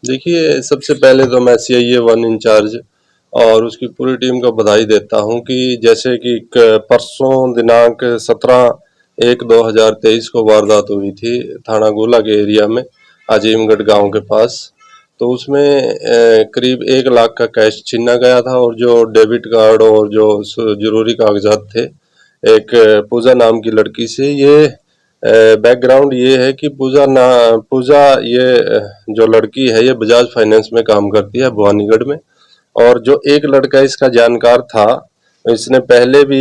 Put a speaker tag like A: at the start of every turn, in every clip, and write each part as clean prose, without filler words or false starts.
A: देखिए, सबसे पहले तो मैं सीआईए 1 इंचार्ज और उसकी पूरी टीम को बधाई देता हूँ कि जैसे कि परसों दिनांक 17/1/2023 को वारदात हुई थी थाना गोला के एरिया में अजीमगढ़ गांव के पास। तो उसमें करीब 1 लाख का कैश छीना गया था और जो डेबिट कार्ड और जो जरूरी कागजात थे एक पूजा नाम की लड़की से। ये बैकग्राउंड ये है कि पूजा ये जो लड़की है ये बजाज फाइनेंस में काम करती है भवानीगढ़ में। और जो एक लड़का इसका जानकार था, इसने पहले भी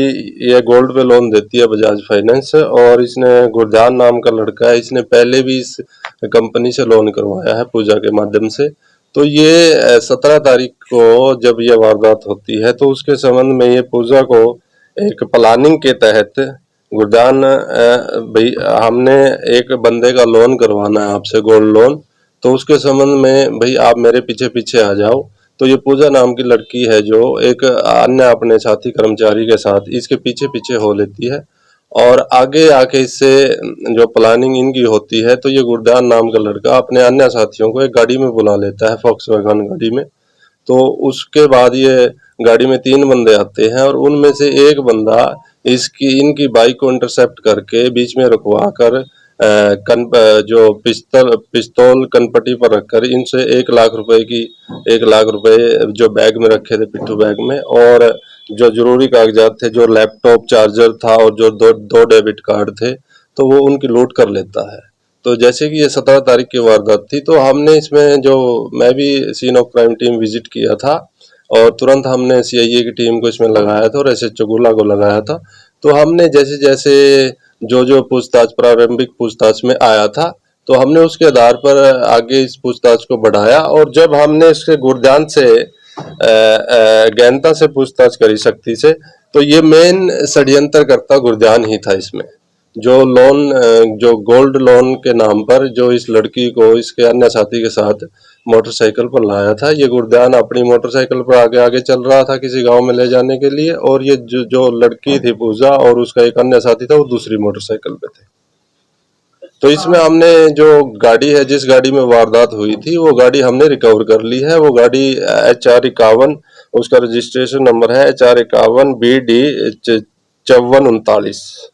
A: ये गोल्ड पे लोन देती है बजाज फाइनेंस, और इसने गुरजान नाम का लड़का है, इसने पहले भी इस कंपनी से लोन करवाया है पूजा के माध्यम से। तो ये 17 तारीख को जब ये वारदात होती है तो उसके संबंध में ये पूजा को एक प्लानिंग के तहत गुरजान भाई हमने एक बंदे का लोन करवाना है आपसे गोल्ड लोन, तो उसके संबंध में भाई आप मेरे पीछे पीछे आ जाओ। तो ये पूजा नाम की लड़की है जो एक अन्य अपने साथी कर्मचारी के साथ इसके पीछे पीछे हो लेती है और आगे आके इससे जो प्लानिंग इनकी होती है तो ये गुरदान नाम का लड़का अपने अन्य साथियों को एक गाड़ी में बुला लेता है, फॉक्सवैगन गाड़ी में। तो उसके बाद ये गाड़ी में 3 बंदे आते हैं और उनमें से एक बंदा इनकी बाइक को इंटरसेप्ट करके बीच में रुकवा कर जो पिस्तौल कनपट्टी पर रखकर इनसे 1 लाख रुपए जो बैग में रखे थे, पिट्ठू बैग में, और जो जरूरी कागजात थे, जो लैपटॉप चार्जर था और जो दो डेबिट कार्ड थे, तो वो उनकी लूट कर लेता है। तो जैसे कि ये 17 तारीख की वारदात थी तो हमने इसमें जो मैं भी scene of crime team visit किया था और तुरंत हमने सीआईए की टीम को इसमें लगाया था और एसएचओ गोला को लगाया था। तो हमने जैसे जैसे जो पूछताछ प्रारंभिक पूछताछ में आया था तो हमने उसके आधार पर आगे इस पूछताछ को बढ़ाया और जब हमने इसके गुरजान से गहनता से पूछताछ करी सख्ती से, तो ये मेन षड्यंत्रकर्ता गुरजान ही था इसमें। जो गोल्ड लोन के नाम पर जो इस लड़की को इसके अन्य साथी के साथ मोटरसाइकिल पर लाया था, ये गुरजान अपनी मोटरसाइकिल पर आगे आगे चल रहा था किसी गांव में ले जाने के लिए, और ये जो लड़की थी पूजा और उसका एक अन्य साथी था वो दूसरी मोटरसाइकिल पे थे। तो इसमें हमने जो गाड़ी है, जिस गाड़ी में वारदात हुई थी, वो गाड़ी हमने रिकवर कर ली है। वो गाड़ी HR51, उसका रजिस्ट्रेशन नंबर है HR51BD 5439।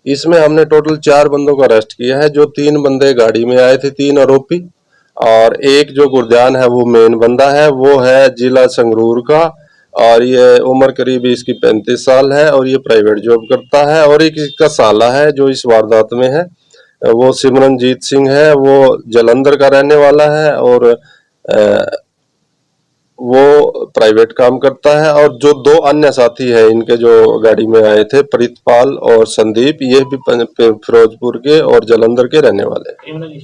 A: इसमें हमने टोटल 4 बंदों को अरेस्ट किया है। जो 3 बंदे गाड़ी में आए थे, 3 आरोपी, और एक जो गुरजान है वो मेन बंदा है, वो है जिला संगरूर का, और ये उम्र करीब इसकी 35 साल है और ये प्राइवेट जॉब करता है। और एक इसका साला है जो इस वारदात में है, वो सिमरनजीत सिंह है, वो जालंधर का रहने वाला है और वो प्राइवेट काम करता है। और जो 2 अन्य साथी है इनके जो गाड़ी में आए थे, प्रीतपाल और संदीप, ये भी फिरोजपुर के और जालंधर के रहने वाले हैं।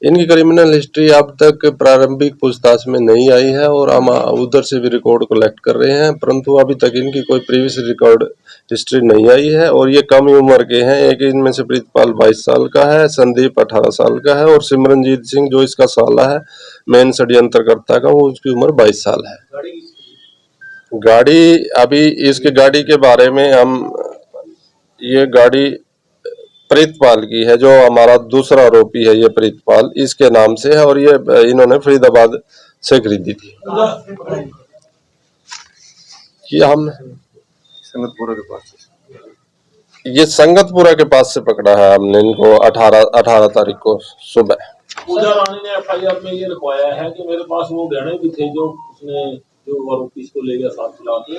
A: इनकी क्रिमिनल हिस्ट्री अब तक प्रारंभिक पूछताछ में नहीं आई है और हम उधर से भी रिकॉर्ड कलेक्ट कर रहे हैं, परंतु अभी तक इनकी कोई प्रीवियस रिकॉर्ड हिस्ट्री नहीं आई है और ये कम ही उम्र के हैं। एक इनमें से प्रीतपाल 22 साल का है, संदीप 18 साल का है और सिमरनजीत सिंह जो इसका साला है मेन षड्यंत्रकर्ता का, वो उसकी उम्र 22 साल है। गाड़ी अभी इसके गाड़ी के बारे में ये गाड़ी प्रीतपाल की है, जो हमारा दूसरा आरोपी है, ये प्रीतपाल इसके नाम से है और ये इन्होंने फरीदाबाद से खरीदी थी। ये हम संगतपुरा के पास से पकड़ा है हमने इनको 18 तारीख को सुबह।
B: पूजा रानी ने FIR में ये लिखवाया है कि मेरे पास वो गहने भी थे जो उसने जो आरोपी इसको ले गया साथ चला के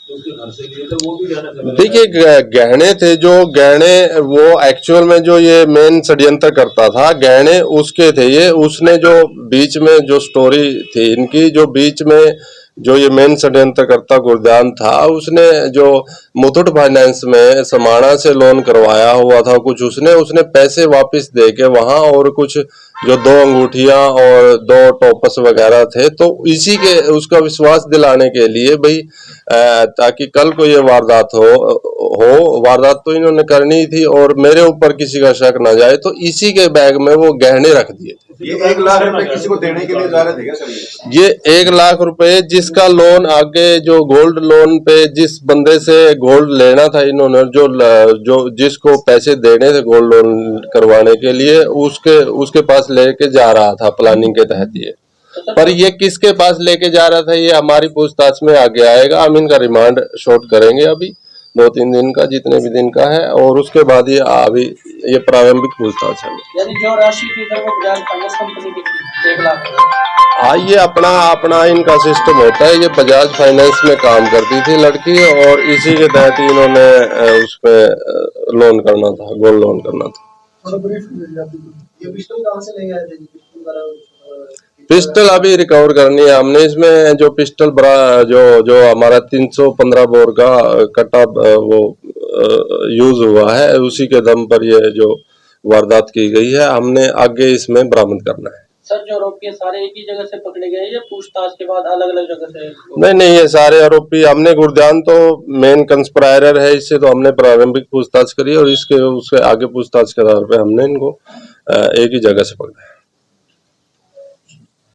B: उसके घर से लिए थे, वो भी गहने थे।
A: देखिए, गहने थे, जो गहने वो एक्चुअल में जो ये मेन षड्यंत्र करता था, गहने उसके थे। ये उसने जो बीच में जो स्टोरी थी इनकी, जो बीच में जो ये मेन षड्यंत्र करता गुरजान था, उसने जो मुथूट फाइनेंस में समाणा से लोन करवाया हुआ था कुछ, उसने पैसे वापस दे के वहां, और कुछ जो 2 अंगूठियां और 2 टॉपस वगैरह थे, तो इसी के उसका विश्वास दिलाने के लिए भाई ताकि कल को ये वारदात वारदात तो इन्होंने करनी थी और मेरे ऊपर किसी का शक ना जाए, तो इसी के बैग में वो गहने रख दिए थे।
C: ये 1 लाख रुपए किसी को देने के लिए जा रहे थे क्या सर?
A: ये 1 लाख रुपए जिसका लोन आगे जो गोल्ड लोन पे जिस बंदे से गोल्ड लेना था इन्होंने, जो जिसको पैसे देने थे गोल्ड लोन करवाने के लिए, उसके पास पास लेके जा रहा था प्लानिंग के तहत ये, पर ये किसके पास लेके जा रहा था ये हमारी पूछताछ में आगे आएगा। हम इनका रिमांड शॉर्ट करेंगे अभी 2-3 दिन का, जितने भी दिन का है, और उसके बाद ये अभी ये प्रारंभिक पूछताछ है।
D: यानी जो राशि थी सर वो बजाज फाइनेंस कंपनी की थी 1 लाख।
A: हाँ, ये अपना इनका सिस्टम होता है। ये बजाज फाइनेंस में काम करती थी लड़की, और इसी के तहत इन्होंने उसमें लोन करना था, गोल्ड लोन करना था।
D: ये पिस्टल कहाँ से ले आए थे?
A: पिस्टल अभी रिकवर करनी है हमने। इसमें जो पिस्टल जो हमारा 315 बोर का कट्टा वो यूज हुआ है, उसी के दम पर ये जो वारदात की गई है, हमने आगे इसमें बरामद करना है।
D: सर जो आरोपी सारे एक ही जगह से पकड़े गए या पूछताछ के बाद अलग अलग जगह से?
A: नहीं, ये सारे आरोपी हमने, गुरध्यान तो मेन कंस्पिरायर है, इससे तो हमने प्रारंभिक पूछताछ करी, और उसके आगे पूछताछ के आधार पे हमने इनको एक ही जगह से पकड़ा है।